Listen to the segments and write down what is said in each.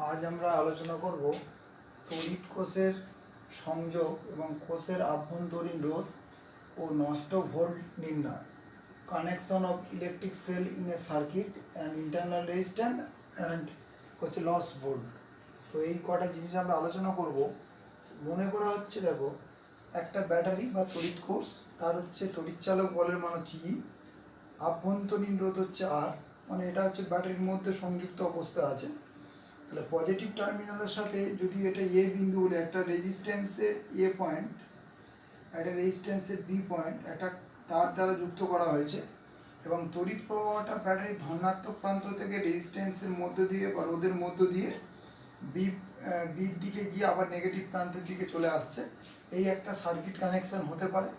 আজ আমরা আলোচনা করব তড়িৎ কোষের সংযোগ এবং কোষের আভ্যন্তরীণ রোধ ও নষ্ট ভোল্ট নির্ণয়, connection of electric cell in a circuit and internal resistance and হচ্ছে লস ভোল্ট। তো এই কটা জিনিস আমরা আলোচনা করব। মনে করা হচ্ছে, দেখো, একটা ব্যাটারি বা তড়িৎ কোষ, তার হচ্ছে তড়িৎচালক বলের মান হচ্ছে ই, আভ্যন্তরীণ রোধ হচ্ছে আর, মানে এটা হচ্ছে ব্যাটারির মধ্যে সংযুক্ত অবস্থা আছে। তাহলে পজিটিভ টার্মিনালের সাথে যদি এটা এ বিন্দু হলে একটা রেজিস্ট্যান্সের এ পয়েন্ট, একটা রেজিস্ট্যান্সের বি পয়েন্ট একটা তার দ্বারা যুক্ত করা হয়েছে, এবং তড়িৎ প্রবাহটা ব্যাটারির ধনাত্মক প্রান্ত থেকে রেজিস্ট্যান্সের মধ্য দিয়ে বা রোধের মধ্য দিয়ে বির দিকে গিয়ে আবার নেগেটিভ প্রান্তের দিকে চলে আসছে। এই একটা সার্কিট কানেকশন হতে পারে।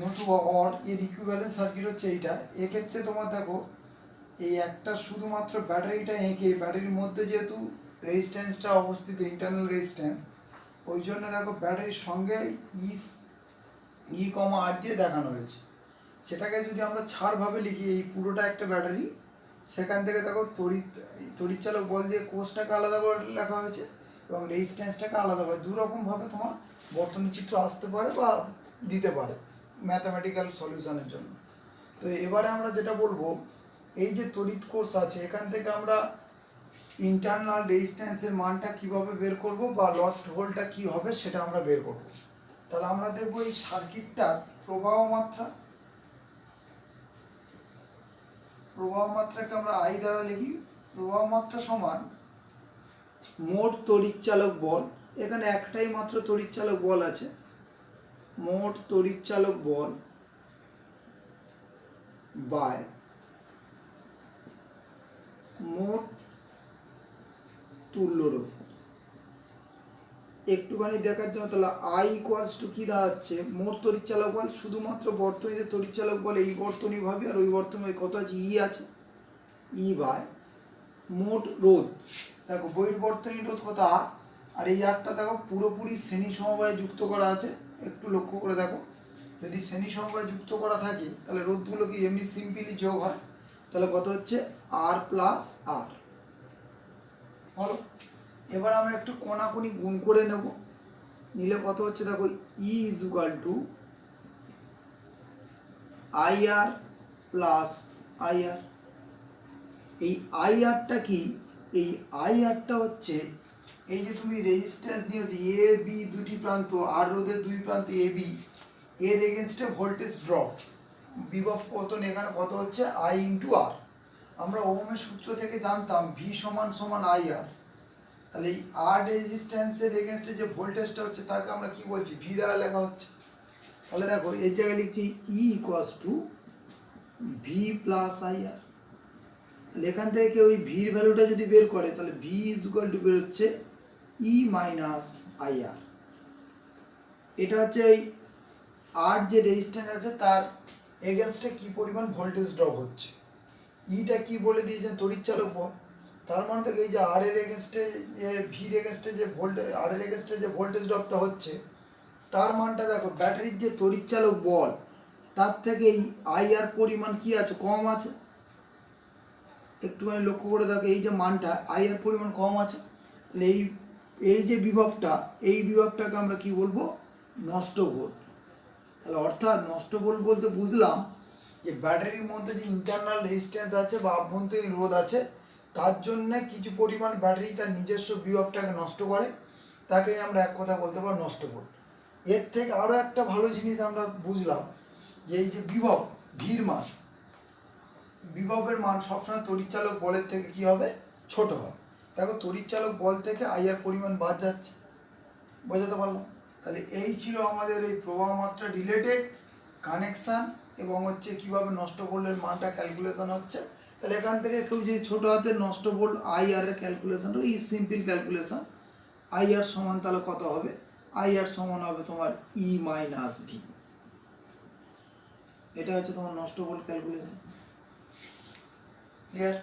নতুবা অর এর ইকুইভ্যালেন্ট সার্কিট হচ্ছে এইটা। এক্ষেত্রে তোমার দেখো, এই একটা শুধুমাত্র ব্যাটারিটা এঁকে ব্যাটারির মধ্যে যেহেতু রেজিস্ট্যান্সটা অবস্থিত, ইন্টারনাল রেজিস্ট্যান্স, ওই জন্য দেখো ব্যাটারির সঙ্গে ই কমা আর দিয়ে দেখানো হয়েছে। সেটাকে যদি আমরা ছাড়ভাবে লিখি, এই পুরোটা একটা ব্যাটারি, সেখান থেকে দেখো তড়িৎচালক বল দিয়ে কোষটাকে আলাদা করে লেখা হয়েছে এবং রেজিস্ট্যান্সটাকে আলাদাভাবে দুরকমভাবে তোমার বর্তনী চিত্র আসতে পারে বা দিতে পারে ম্যাথামেটিক্যাল সলিউশনের জন্য। তো এবারে আমরা যেটা বলবো, এই যে তড়িৎ কোষ আছে, এখান থেকে আমরা ইন্টারনাল রেজিস্ট্যান্সের মানটা কিভাবে বের করব বা লস্ট ভোল্টটা কি হবে সেটা আমরা বের করব। তাহলে আমরা দেখব এই সার্কিটটার প্রবাহ মাত্রাকে আমরা আই দ্বারা লিখি। প্রবাহ মাত্রা সমান মোট তড়িৎচালক বল, এখানে একটাই মাত্র তড়িৎচালক বল আছে, মোট তড়িৎচালক বল বাই মোট তুল্য রোধ। একটুখানি দেখার জন্য, তাহলে আই ইকুয়ালস টু কি দাঁড়াচ্ছে, মোট তড়িৎচালক বল, শুধুমাত্র বর্তনীতে তড়িৎচালক বল এই বর্তনী ভাবে, আর ওই বর্তনী কত আছে, ই আছে, ই বাই মোট রোধ। দেখো বইয়ের বর্তনী রোধ কত, আর এই আরটা দেখো পুরোপুরি শ্রেণী সমবায়ে যুক্ত করা আছে। একটু লক্ষ্য করে দেখো, যদি শ্রেণী সমবায়ে যুক্ত করা থাকে তাহলে রোধগুলো কি এমনি সিম্পলি যোগ হয়। তাহলে কত হচ্ছে, আর প্লাস আর। বলো, এবার আমরা একটু কোনাকুনি গুণ করে নেব, নিলে কত হচ্ছে, দেখো E is equal to I R plus I R. এই আই আরটা কি, এই আই আরটা হচ্ছে এই যে তুমি রেজিস্ট্যান্স নিয়েছো এ বি দুটি প্রান্ত, আর রোধের দুই প্রান্ত এ বি, এর এগেনস্টে ভোল্টেজ ড্রপ, বিভব পতন, এখানে কত হচ্ছে আই ইন্টু আর। আমরা ওহমের সূত্র থেকে জানতাম ভি সমান সমান আই আর। তাহলে এই আর রেজিস্ট্যান্সের এগেনস্টে যে ভোল্টেজটা হচ্ছে তাকে আমরা কি বলছি, ভি দ্বারা লেখা হচ্ছে। তাহলে দেখো এই জায়গায় লিখছি E equals to V plus I R. এখান থেকে ওই ভির ভ্যালুটা যদি বের করে, তাহলে ভি ইজ ইকুয়াল টু বের হচ্ছে ই মাইনাস আই আর। এটা হচ্ছে এই আর যে রেজিস্ট্যান্স আছে তার এগেনস্টে কি পরিমাণ ভোল্টেজ ড্রপ হচ্ছে। ইটা কি বলে দিয়েছেন, তড়িৎচালক বল। তার মানে থেকে এই যে আর এর এগেনস্টে যে ভির এগেনস্টে যে ভোল্টেজ, আর এর এগেনস্টে যে ভোল্টেজ ড্রপটা হচ্ছে, তার মানটা দেখো ব্যাটারির যে তড়িৎচালক বল তার থেকে এই আই আর পরিমাণ কি আছে, কম আছে। একটুখানি লক্ষ্য করে দেখো, এই যে মানটা আই আর পরিমাণ কম আছে। এই যে বিভবটা, এই বিভবটাকে আমরা কি বলবো, নষ্ট ভোল্ট। তাহলে অর্থাৎ নষ্ট ভোল্ট বলতে বুঝলাম যে ব্যাটারির মধ্যে যে ইন্টারনাল রেজিস্ট্যান্স আছে বা আভ্যন্তরীণ রোধ আছে, তার জন্য কিছু পরিমাণ ব্যাটারি তার নিজস্ব বিভবটাকে নষ্ট করে, তাকে আমরা এক কথা বলতে পারি নষ্ট ভোল্ট। এর থেকে আরও একটা ভালো জিনিস আমরা বুঝলাম যে এই যে বিভব, ভির মান, বিভবের মান সবসময় তড়িৎচালক বলের থেকে কি হবে, ছোট হবে। দেখো তড়িৎচালক বল থেকে আইয়ার পরিমাণ বাদ যাচ্ছে, বোঝাতে পারলাম। তাহলে এই ছিল আমাদের এই প্রবাহ মাত্রা রিলেটেড কানেকশান এবং হচ্ছে কীভাবে নষ্ট ভোল্টের মানটা ক্যালকুলেশন হচ্ছে। তাহলে এখান থেকে কেউ যদি ছোটো হাতের নষ্ট ভোল্ট আই আর এর ক্যালকুলেশনটা, এই সিম্পল ক্যালকুলেশন, আই আর সমান তাহলে কত হবে, আই আর সমান হবে তোমার ই মাইনাস ভি। এটা হচ্ছে তোমার নষ্ট ভোল্ট ক্যালকুলেশন। ক্লিয়ার?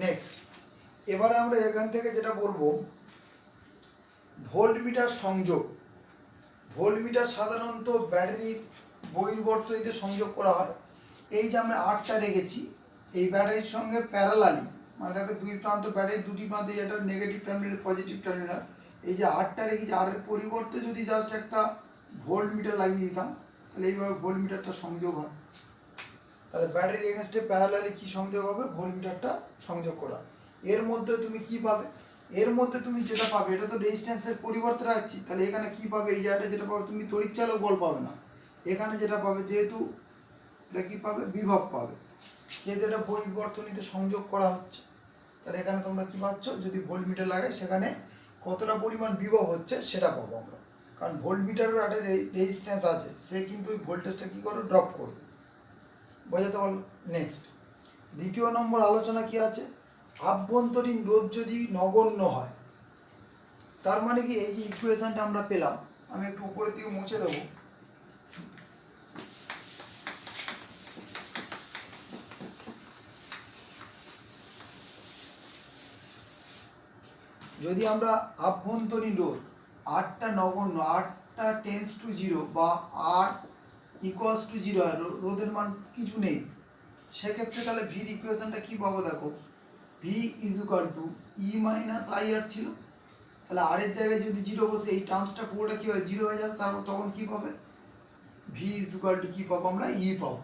নেক্সট, এবারে আমরা এখান থেকে যেটা বলবো, ভোল্টমিটার সংযোগ। ভোল্টমিটার সাধারণত ব্যাটারির বহির্বর্তনীতে সংযোগ করা হয়। এই যে আমরা আটটা রেখেছি, এই ব্যাটারির সঙ্গে প্যারালালি মানে দেখো দুই প্রান্ত ব্যাটারি দুটি প্রান্তে এটা নেগেটিভ টার্মিনাল পজিটিভ টার্মিনাল, এই যে আরটা রেখেছি আরের পরিবর্তে যদি জাস্ট একটা ভোল্ট মিটার লাগিয়ে দিতাম তাহলে এইভাবে ভোল্ট মিটারটা সংযোগ হয়। তাহলে ব্যাটারি এগেনস্টে প্যারালালি কি সংযোগ হবে, ভোল্ট মিটারটা সংযোগ করা। এর মধ্যে তুমি কি পাবে, এর মধ্যে তুমি যেটা পাবে, এটা তো রেজিস্ট্যান্সের পরিবর্তে রাখছি, তাহলে এখানে কি পাবে, এই জায়গাটা যেটা পাবে তুমি তড়িৎচালক বল পাবে না, এখানে যেটা পাবে যেহেতু এটা কি পাবে, বিভব পাবে, যেহেতু এটা বৈবর্তনীতে সংযোগ করা হচ্ছে। তাহলে এখানে তোমরা কি পাচ্ছ, যদি ভোল্ট মিটার লাগাই সেখানে কতটা পরিমাণ বিভব হচ্ছে সেটা পাবো আমরা, কারণ ভোল্ট মিটারেরও একটা রেজিস্ট্যান্স আছে, সে কিন্তু ওই ভোল্টেজটা কী করবে, ড্রপ করবে। বোঝাতে পারল। নেক্সট দ্বিতীয় নম্বর আলোচনা কি আছে, আভ্যন্তরীণ রোধ যদি নগণ্য হয়, তার মানে কি, এই যে ইকুয়েশনটা আমরা পেলাম, আমি একটু উপরের দিকে মুছে দেবো। যদি আমরা আভ্যন্তরীণ রোধ আরটা নগণ্য, আরটা টেন্স টু জিরো বা আর ইকুয়ালস টু জিরো, রোধের মান কিছু নেই, সেক্ষেত্রে তাহলে ভির ইকুয়েশনটা কি পাবো, দেখো V is equal to E minus I R ছিল, তাহলে আর এর জায়গায় যদি জিরো বসে এই টার্মসটা পুরোটা কি হয়, জিরো হয়ে যাবে, তারপর তখন কি পাবে, ভি ইজ ইকুয়াল টু কি পাবো আমরা, ই পাবো।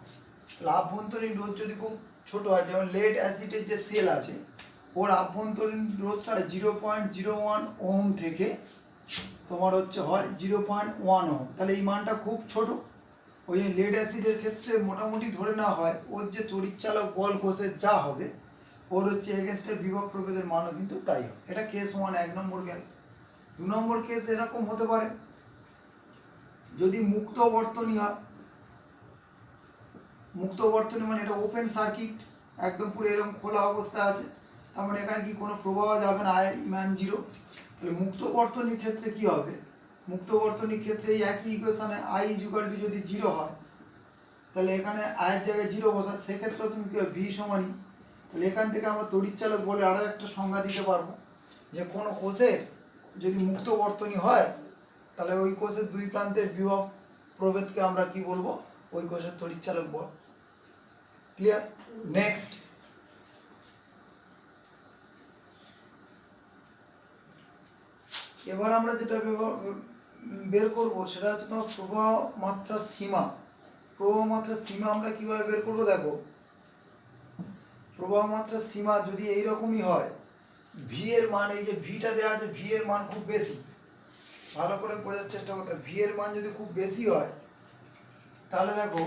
তাহলে আভ্যন্তরীণ রোধ যদি খুব ছোট হয়, যেমন লেড অ্যাসিডের যে সেল আছে ওর আভ্যন্তরীণ রোধটা 0.01 ওহম থেকে তোমার হচ্ছে হয় 0.1 ওহম, তাহলে এই মানটা খুব ছোট। ওই যে লেড অ্যাসিডের ক্ষেত্রে মোটামুটি ধরে নেওয়া হয় ওর যে তড়িৎচালক বল কোষের যা হবে, ওর হচ্ছে এগেনস্টে বিভব প্রভেদের মানও কিন্তু তাই হবে। এটা কেস 1, 1 নম্বর গেল। 2 নম্বর কেস এরকম হতে পারে, যদি মুক্ত বর্তনী হয়, মুক্ত বর্তনী মানে এটা ওপেন সার্কিট, একদম পুরো এরকম খোলা অবস্থা আছে, তার মানে এখানে কি কোনো প্রবাহ যাবে না, আই মান জিরো। তাহলে মুক্ত বর্তনীর ক্ষেত্রে কি হবে, মুক্ত বর্তনীর ক্ষেত্রে এই একই ইকুয়েশনে আই ইজ ইকুয়াল টু যদি জিরো হয়, তাহলে এখানে আয়ের জায়গায় জিরো বসা, সেক্ষেত্রে তুমি কি ভি সমানই। তাহলে এখান থেকে আমরা তড়িৎচালক বলে আরও একটা সংজ্ঞা দিতে পারবো, যে কোনো কোষের যদি মুক্ত বর্তনী হয় তাহলে ওই কোষের দুই প্রান্তের বিভব প্রভেদকে আমরা কি বলবো, ওই কোষের তড়িৎচালক বল। ক্লিয়ার। নেক্সট এবার আমরা যেটা বের করব সেটা হচ্ছে তোমার প্রবাহ মাত্রার সীমা। প্রবাহ মাত্রার সীমা আমরা কিভাবে বের করবো, দেখো প্রবাহ মাত্রার সীমা যদি এইরকমই হয়, ভি এর মান, এই যে ভিটা দেওয়া আছে, ভি এর মান খুব বেশি, ভালো করে বোঝার চেষ্টা করতে, ভি এর মান যদি খুব বেশি হয় তাহলে দেখো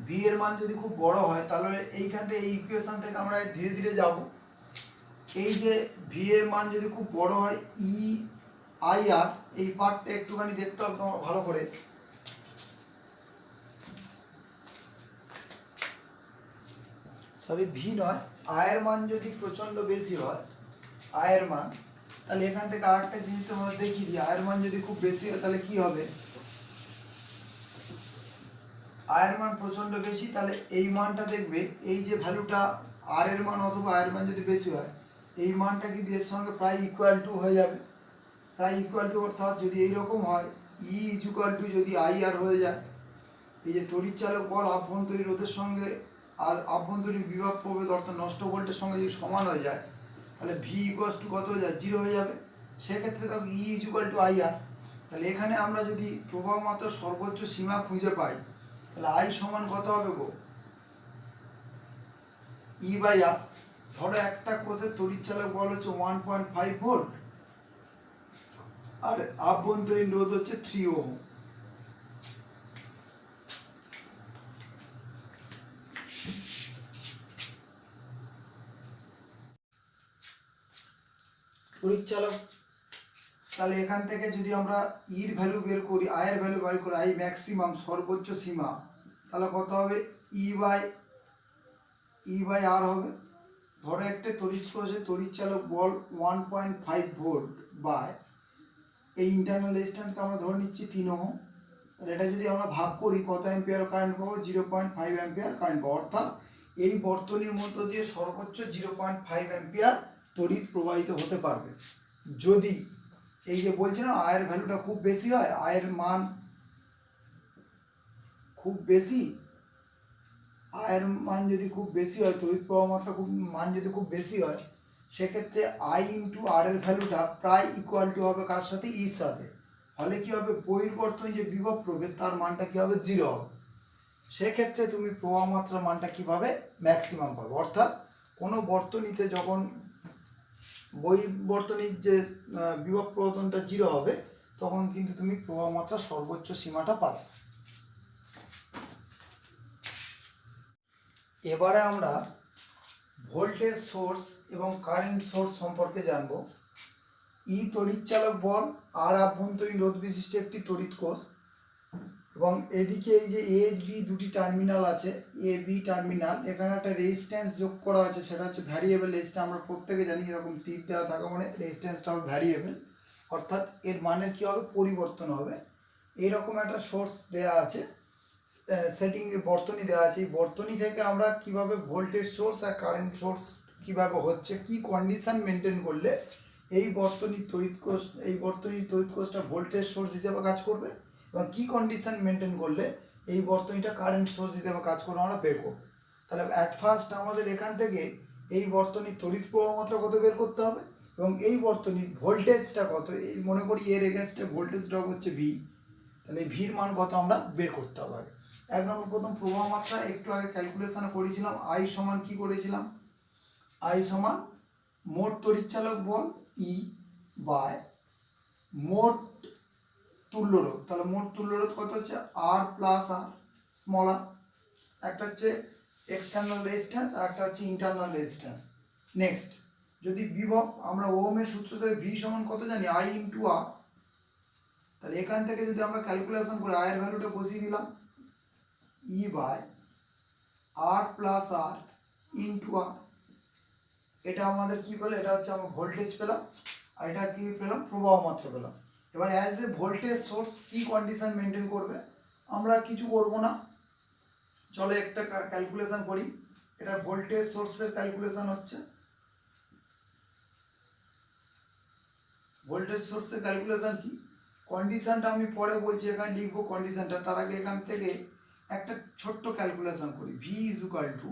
ভি এর মান যদি খুব বড় হয়, তাহলে এইখান থেকে এই ইকুয়েশন থেকে আমরা ধীরে ধীরে যাব। এই যে ভি এর মান যদি খুব বড় হয়, ই আই আর, এই পার্টটা একটুখানি দেখতে হবে তোমার ভালো করে। সরি ভি নয়, আয়ের মান যদি প্রচণ্ড বেশি হয়, আয়ের মান, তাহলে এখান থেকে আরেকটা জিনিস তোমাদের দেখিয়ে দিই, আয়ের মান যদি খুব বেশি হয় তাহলে কি হবে, আয়ের মান প্রচণ্ড বেশি, তাহলে এই মানটা দেখবে, এই যে ভ্যালুটা আর এর মান অথবা আয়ের মান যদি বেশি হয়, এই মানটা কিন্তু এর সঙ্গে প্রায় ইকুয়াল টু হয়ে যাবে, প্রায় ইকুয়াল টু, অর্থাৎ যদি এইরকম হয় ই ইজ ইকুয়াল টু যদি আই আর হয়ে যায়, এই যে তড়িৎচালক বল আভ্যন্তরীণ রোধের সঙ্গে আর আভ্যন্তরীণ বিভব প্রভেদ অর্থাৎ নষ্ট ভোল্টের সঙ্গে যদি সমান হয়ে যায়, তাহলে ভি ইকুয়ালস টু কত হয়ে যায়, জিরো হয়ে যাবে। সেক্ষেত্রে তখন ই ইজ ইকুয়াল টু আই আর। তাহলে এখানে আমরা যদি প্রবাহ মাত্রার সর্বোচ্চ সীমা খুঁজে পাই, তাহলে আই সমান কত হবে গো, ই বাই আর। ধরো একটা কোষের তড়িৎচালক বল হচ্ছে 1.5 ভোল্ট আর আভ্যন্তরীণ রোধ হচ্ছে 3 ওহম। তড়িৎচালক, তাহলে এখান থেকে যদি আমরা ইর ভ্যালু বের করি, আয়ের ভ্যালু বের করি, আই ম্যাক্সিমাম সর্বোচ্চ সীমা, তাহলে কত হবে, ই বাই আর হবে। ধরো একটা তড়িৎচালক বল 1.5 ভোল্ট বাই এই ইন্টারনাল রেজিস্ট্যান্সকে আমরা ধরে নিচ্ছি 3 ওহম। তাহলে এটা যদি আমরা ভাগ করি কত অ্যাম্পিয়ার কারেন্ট পাবো, 0.5 অ্যাম্পিয়ার কারেন্ট পাবো, অর্থাৎ এই বর্তনীর মধ্য দিয়ে সর্বোচ্চ 0.5 অ্যাম্পিয়ার তড়িৎ প্রবাহিত হতে পারবে। যদি এই যে বলছি না আয়ের ভ্যালুটা খুব বেশি হয়, আয়ের মান খুব বেশি আয়ের মান যদি খুব বেশি হয়, তড়িৎ প্রবাহ মাত্রা মান যদি খুব বেশি হয়, সেক্ষেত্রে আই ইন্টু আর এর ভ্যালুটা প্রায় ইকুয়াল টু হবে কার সাথে, ইর সাথে। ফলে কি হবে, বহির্বর্তনী যে বিভব প্রভেদ তার মানটা কি হবে, 0 হবে। সেক্ষেত্রে তুমি প্রবাহ মাত্রার মানটা কিভাবে ম্যাক্সিমাম পাবে। অর্থাৎ কোনো বর্তনীতে যখন বহির্বর্তনীর যে বিভব প্রবর্তনটা 0 হবে, তখন কিন্তু তুমি প্রবাহ মাত্রার সর্বোচ্চ সীমাটা পাবে। এবারে আমরা ভোল্টেজ সোর্স এবং কারেন্ট সোর্স সম্পর্কে জানব। ই তড়িৎচালক বল, আর আভ্যন্তরীণ রোধ বিশিষ্ট একটি তড়িৎ কোষ, এবং এদিকে এই যে এ বি দুটি টার্মিনাল আছে, এ বি টার্মিনাল, এখানে একটা রেজিস্ট্যান্স যোগ করা আছে, সেটা হচ্ছে ভ্যারিয়েবল রেজিস্ট্যান্স। আমরা প্রত্যেকে জানি এরকম তীর দেওয়া থাকা মানে রেজিস্ট্যান্সটা হবে ভ্যারিয়েবল, অর্থাৎ এর মানের কি হবে, পরিবর্তন হবে। এইরকম একটা সোর্স দেওয়া আছে, সেটিং বর্তনী দেওয়া আছে। এই বর্তনী থেকে আমরা কিভাবে ভোল্টেজ সোর্স আর কারেন্ট সোর্স কিভাবে হচ্ছে, কি কন্ডিশন মেনটেন করলে এই বর্তনীর তড়িৎ কোষটা ভোল্টেজ সোর্স হিসেবে কাজ করবে, এবং কি কন্ডিশন মেনটেন করলে এই বর্তনীটা কারেন্ট সোর্স হিসেবে কাজ করবে, আমরা বের করব। তাহলে অ্যাট ফার্স্ট আমাদের এখান থেকে এই বর্তনীর তড়িৎ প্রবাহ মাত্রা কত বের করতে হবে, এবং এই বর্তনীর ভোল্টেজটা কত। এই মনে করি এর এগেনস্টে ভোল্টেজ ড্রপ হচ্ছে ভি, তাহলে ভির মান কত আমরা বের করতে হবে। এক নম্বর প্রথম প্রবাহ মাত্রা একটু আগে ক্যালকুলেশন করেছিলাম। আই সমান কি করেছিলাম, আই সমান মোট তড়িৎচালক বল ই বাই মোট তুল্য রোধ। তাহলে মোট তুল্য রোধ কত হচ্ছে, আর প্লাস আর স্মল আর। একটা হচ্ছে এক্সটার্নাল রেজিস্ট্যান্স আর একটা হচ্ছে ইন্টারনাল রেজিস্ট্যান্স। নেক্সট, যদি বিভব আমরা ওহমের সূত্র থেকে ভি সমান কত জানি, আই ইন্টু আর। তাহলে এখান থেকে যদি আমরা ক্যালকুলেশন করে আয়ের ভ্যালুটা বসিয়ে দিলাম, E by R plus R into R. এটা আমাদের কি পেলো, এটা হচ্ছে আমরা ভোল্টেজ পেলাম, আর এটা কি পেলাম, প্রবাহ মাত্রা পেলাম। এবার অ্যাজ এ ভোল্টেজ সোর্স কি কন্ডিশন মেনটেন করবে, আমরা কিছু করব না, চলো একটা ক্যালকুলেশন করি। এটা ভোল্টেজ সোর্সের ক্যালকুলেশন হচ্ছে, ভোল্টেজ সোর্সের ক্যালকুলেশন কি, কন্ডিশনটা আমি পরে বলছি, এখানে লিখবো কন্ডিশনটা। তার আগে এখান থেকে একটা ছোট্ট ক্যালকুলেশন করি। V is equal to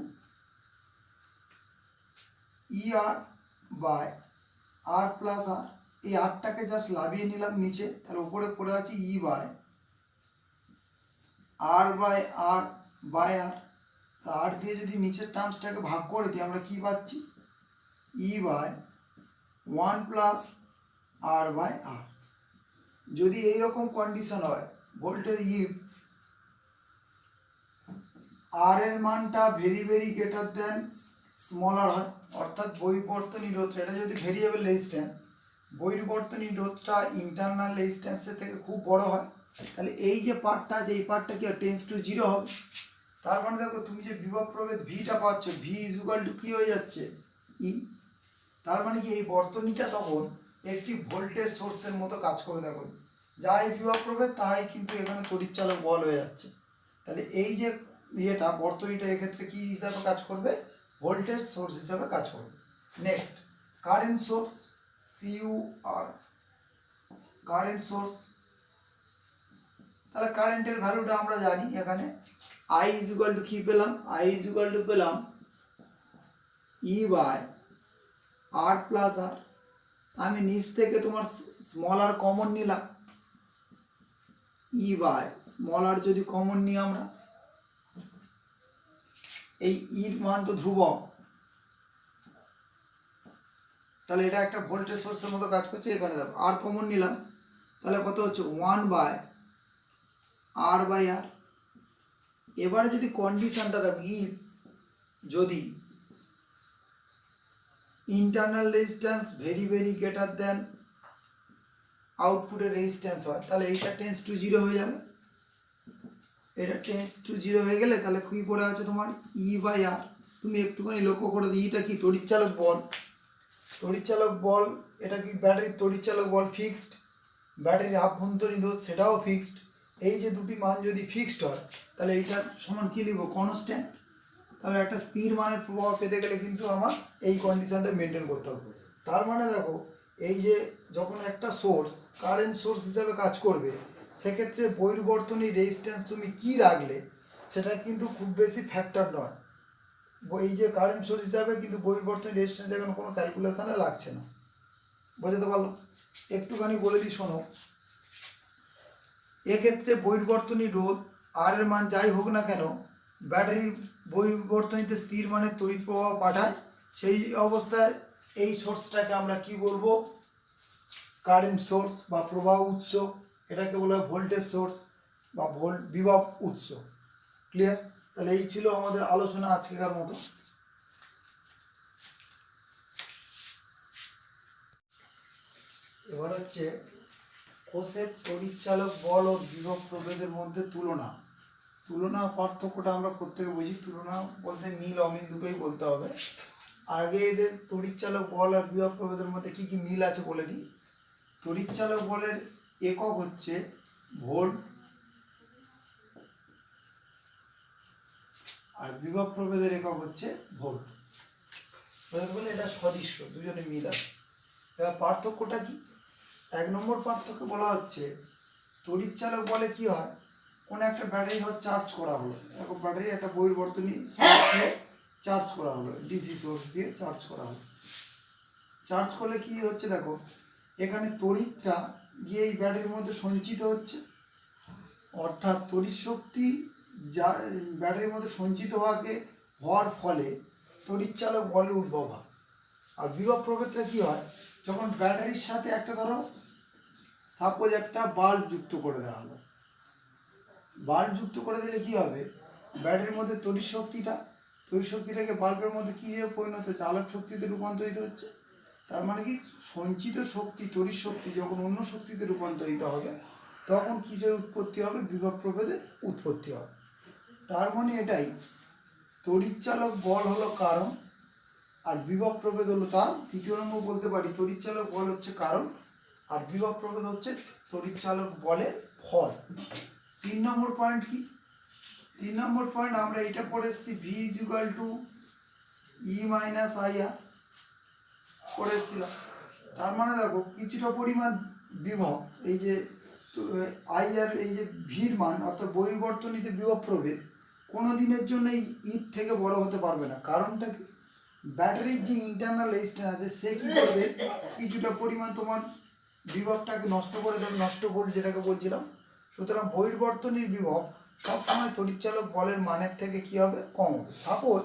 E R by R plus R. এই আরটাকে জাস্ট লাভিয়ে নিলাম নিচে, তাহলে উপরে পড়ে আছে E by R by R by R. R দিয়ে যদি নিচের টার্মসটাকে ভাগ করে দিই, আমরা কি পাচ্ছি, E by 1 plus R by আর। যদি এইরকম কন্ডিশন হয়, ভোল্টেজ ইফ আর এর মানটা very very greater than smaller হয়, অর্থাৎ বহির্বর্তনী রোধটা, এটা যদি ভেরিয়েবল রেজিস্ট্যান্স, বহির্বর্তনী রোধটা ইন্টারনাল রেজিস্ট্যান্সের থেকে খুব বড় হয়, তাহলে এই যে পার্টটা আছে, এই পার্টটা কি টেন্স টু 0 হবে। তার মানে দেখো তুমি যে বিভব প্রভেদ ভিটা পাচ্ছ, ভি ইজ ইকুয়াল টু কি হয়ে যাচ্ছে, ই। তার মানে কি এই বর্তনীটা তখন একটি ভোল্টেজ সোর্সের মতো কাজ করে। দেখো যাই বিভব প্রভেদ তাই কিন্তু এখানে তড়িৎচালক বল হয়ে যাচ্ছে। তাহলে এই যে ইয়েটা বর্তনীটা এক্ষেত্রে কি হিসাবে কাজ করবে, ভোল্টেজ সোর্স হিসাবে কাজ করবে। Next, current source, CUR, current source. তাহলে কারেন্টের ভ্যালুটা আমরা জানি, এখানে আই ইজ ইকুয়াল টু কি পেলাম, আই ইজ ইকুয়াল টু পেলাম ই বাই আর প্লাস আর। আমি নিচ থেকে তোমার স্মল আর কমন নিলাম, ই বাই স্মল আর যদি কমন নিই আমরা, এই ইর মান তো ধ্রুবক, তাহলে এটা একটা ভোল্টেজ সোর্সের মতো কাজ করছে। এখানে দেখো আর কমন নিলাম, তাহলে কত হচ্ছে 1 বাই আর বাই আর। এবারে যদি কন্ডিশনটা দেখো, ইফ যদি internal resistance very very greater than আউটপুটের রেজিস্ট্যান্স হয়, তাহলে এইটা টেন্স টু 0 হয়ে যাবে। এটা টেন্স টু 0 হয়ে গেলে তাহলে কি পড়ে আছে তোমার, ই বাই আর। তুমি একটুখানি লক্ষ্য করে দিই, এটা কি তড়িৎচালক বল, তড়িৎচালক বল, এটা কি ব্যাটারির তড়িৎচালক বল ফিক্সড, ব্যাটারির আভ্যন্তরীণ রোধ সেটাও ফিক্সড। এই যে দুটি মান যদি ফিক্সড হয়, তাহলে এইটার সমান কি লিখবো, কনস্ট্যান্ট। তাহলে একটা স্থির মানের প্রবাহ পেতে গেলে কিন্তু আমার এই কন্ডিশনটা মেনটেন করতে হবে। তার মানে দেখো, এই যে যখন একটা সোর্স কারেন্ট সোর্স হিসাবে কাজ করবে, সেক্ষেত্রে বহির্বর্তনী রেজিস্ট্যান্স তুমি কি রাখলে, সেটা কিন্তু খুব বেশি ফ্যাক্টর নয়। এই যে কারেন্ট সোর্স হিসাবে কিন্তু বহির্বর্তনী রেজিস্ট্যান্স এখানে কোনো ক্যালকুলেশনে লাগছে না। বোঝাতে পারলো? একটুখানি বলে দিই শোনো। এক্ষেত্রে বহির্বর্তনী রোধ আর এর মান যাই হোক না কেন, ব্যাটারির বহির্বর্তনীতে স্থির মানে তড়িৎ প্রবাহ পাঠায়। সেই অবস্থায় এই সোর্সটাকে আমরা কি বলবো? কারেন্ট সোর্স বা প্রবাহ উৎস। এটাকে বলা হয় ভোল্টেজ সোর্স বা বিভব উৎস। ক্লিয়ার? তাহলে এই ছিল আমাদের আলোচনা আজকেকার মতো। এবার হচ্ছে কোষের তড়িৎচালক বল ও বিভব প্রভেদের মধ্যে তুলনা। তুলনা পার্থক্যটা আমরা প্রত্যেকে বুঝি। তুলনা বলতে মিল অমিল দুটোই বলতে হবে। আগে এদের তড়িৎচালক বল আর বিভব প্রভেদের মধ্যে কি কি মিল আছে বলে দিই। তড়িৎচালক বলের একক হচ্ছে ভোল্ট, আর বিভব প্রভেদের একক হচ্ছে ভোল্ট। বলে এটা সদৃশ্য, দুজনে মিল আছে। এবার পার্থক্যটা কি? 1 নম্বর পার্থক্য বলা হচ্ছে তড়িৎচালক বলে কি হয়, কোনো একটা ব্যাটারি চার্জ করা হলো, এখন ব্যাটারি একটা বহির্বর্তনী সোর্স দিয়ে চার্জ করা হলো, ডিসি সোর্স দিয়ে চার্জ করা হলো। চার্জ করলে কি হচ্ছে দেখো, এখানে তড়িৎটা গিয়ে এই ব্যাটারির মধ্যে সঞ্চিত হচ্ছে, অর্থাৎ তড়িৎ শক্তি যা ব্যাটারির মধ্যে সঞ্চিত হওয়ার ফলে তড়িৎচালক বলের উদ্ভব হয়। আর বিভব প্রভেদটা কি হয়, যখন ব্যাটারির সাথে একটা ধরো সাপোজ একটা বাল্ব যুক্ত করে দেওয়া হলো। বাল্ব যুক্ত করে দিলে কি হবে, ব্যাটারির মধ্যে তড়িৎ শক্তিটাকে বাল্বের মধ্যে কি পরিণত হচ্ছে, আলোক শক্তিতে রূপান্তরিত হচ্ছে। তার মানে কি, সঞ্চিত শক্তি তড়িৎ শক্তি যখন অন্য শক্তিতে রূপান্তরিত হবে তখন কিসের উৎপত্তি হবে, বিভব প্রভেদের উৎপত্তি হবে। তার মানে এটাই, তড়িৎচালক বল হলো কারণ আর বিভব প্রভেদ হলো তার তৃতীয় নম্বর বলতে পারি। তড়িৎচালক বল হচ্ছে কারণ আর বিভব প্রভেদ হচ্ছে তড়িৎচালক বলের ফল। 3 নম্বর পয়েন্ট কি? 3 নম্বর পয়েন্ট আমরা এটা পড়ে এসেছি, V is equal to E minus I R পড়ে এসেছিলাম। তার মানে দেখো কিছুটা পরিমাণ বিভব, এই যে আই আর এই যে ভির মান অর্থাৎ বহির্বর্তনীতে বিভব প্রভেদ কোনো দিনের জন্য এই ইর থেকে বড় হতে পারবে না। কারণটা কি, ব্যাটারির যে ইন্টারনাল রেজিস্ট্যান্স আছে সে কি করবে, কিছুটা পরিমাণ তোমার বিভবটাকে নষ্ট করে দেবে, নষ্ট ভোল্ট যেটাকে বলছিলাম। সুতরাং বহির্বর্তনীর বিভব সবসময় তড়িৎচালক বলের মানের থেকে কি হবে, কম হবে। সাপোজ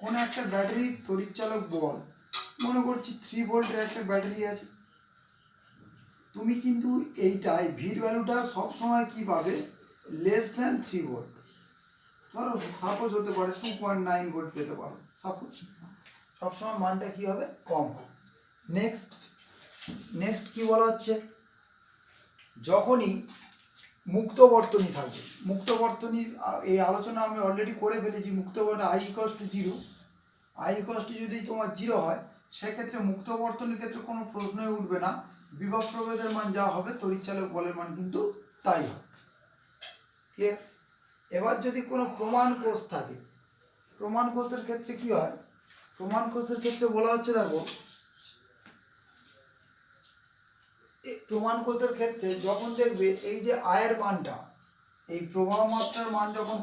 কোনো একটা ব্যাটারির তড়িৎচালক বল, মনে করছি 3 ভোল্টের একটা ব্যাটারি আছে, তুমি কিন্তু এইটাই ভির ভ্যালুটা সবসময় কি পাবে, লেস দ্যান 3 ভোল্ট। ধরো সাপোজ হতে পারে 2.9 ভোল্ট পেতে পারো, সাপোজ সবসময় মানটা কি হবে, কম হবে। নেক্সট কি বলা হচ্ছে, যখনই মুক্ত বর্তনী থাকবে, মুক্ত বর্তনী এই আলোচনা আমি অলরেডি করে ফেলেছি। মুক্ত বর্তনী I equals to 0, I equals to যদি তোমার 0 হয় সেক্ষেত্রে মুক্ত বর্তনীর ক্ষেত্রে কোনো প্রশ্নই উঠবে না, বিভব প্রভেদের মান যা হবে তড়িৎচালক বলের মান কিন্তু তাই হবে। ক্লিয়ার? এবার যদি কোনো প্রমাণ কোষ থাকে, প্রমাণ কোষের ক্ষেত্রে কি হয়, প্রমাণ কোষের ক্ষেত্রে বলা হচ্ছে দেখো, প্রমাণ কোষের ক্ষেত্রে যখন দেখবে এই যে আয়ের মানটা, এই প্রবাহ মাত্রার মান যখন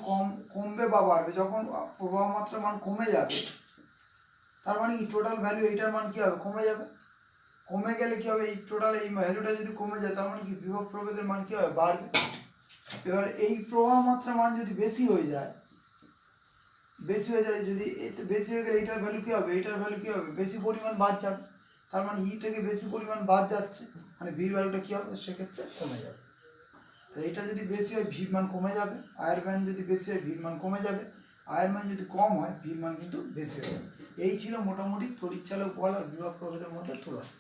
কমবে বা বাড়বে, যখন প্রবাহ মাত্রার মান কমে যাবে তার মানে কি টোটাল ভ্যালু এইটার মান কি হবে, কমে যাবে। কমে গেলে কি হবে, এই টোটাল এই ভ্যালুটা যদি কমে যায় তার মানে কি বিভব প্রভেদের মান কি হবে, বাড়বে। এবার এই প্রবাহ মাত্রার মান যদি বেশি হয়ে যায়, যদি বেশি হয়ে গেলে এইটার ভ্যালু কি হবে, এইটার ভ্যালু কি হবে, বেশি পরিমাণ বাদ যাবে। তার মানে ই থেকে বেশি পরিমাণ বাদ যাচ্ছে, মানে ভির ভ্যালুটা কি হবে, সেক্ষেত্রে কমে যাবে। এইটা যদি বেশি হয় ভির মান কমে যাবে, আয়ের মান যদি বেশি হয় ভির মান কমে যাবে, আয়ের মান যদি কম হয় ভির মান কিন্তু বেশি হয়ে যাবে। এই ছিল মোটামুটি তড়িৎচালক বল আর বিভব প্রভেদের মধ্যে তুলনা।